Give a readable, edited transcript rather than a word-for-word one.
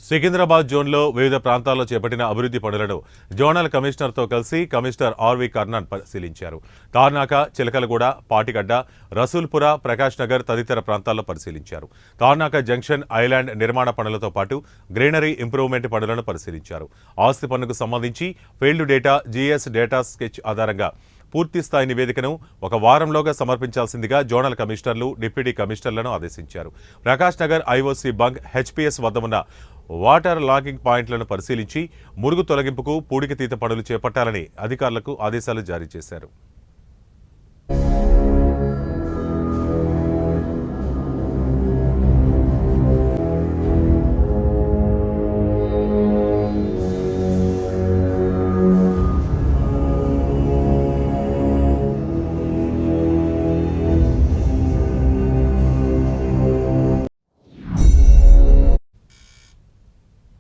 సికింద్రాబాద్ జోన్లో వివిధ ప్రాంతాల్లో చేపట్టిన అభివృద్ధి పనులను జోనల్ కమిషనర్తో కలిసి కమిషనర్ ఆర్వి కర్ణన్ పరిశీలించారు. తార్నాక, చిలకలగూడ, పాటిగడ్డ, రసూల్పుర, ప్రకాష్ నగర్ తదితర ప్రాంతాల్లో పరిశీలించారు. తార్నాక జంక్షన్ ఐలాండ్ నిర్మాణ పనులతో పాటు గ్రీనరీ ఇంప్రూవ్మెంట్ పనులను పరిశీలించారు. ఆస్తి పన్నుకు సంబంధించి field data, GS data sketch ఆధారంగా పూర్తిస్థాయి నివేదికను ఒక వారంలోగా సమర్పించాల్సిందిగా జోనల్ కమిషనర్లు, డిప్యూటీ కమిషనర్లను ఆదేశించారు. ప్రకాష్ నగర్ ఐఓసీ బంక్, హెచ్పీఎస్ వద్ద ఉన్న వాటర్ లాగింగ్ పాయింట్లను పరిశీలించి మురుగు తొలగింపుకు పూడికతీత పనులు చేపట్టాలని అధికారులకు ఆదేశాలు జారీ చేశారు.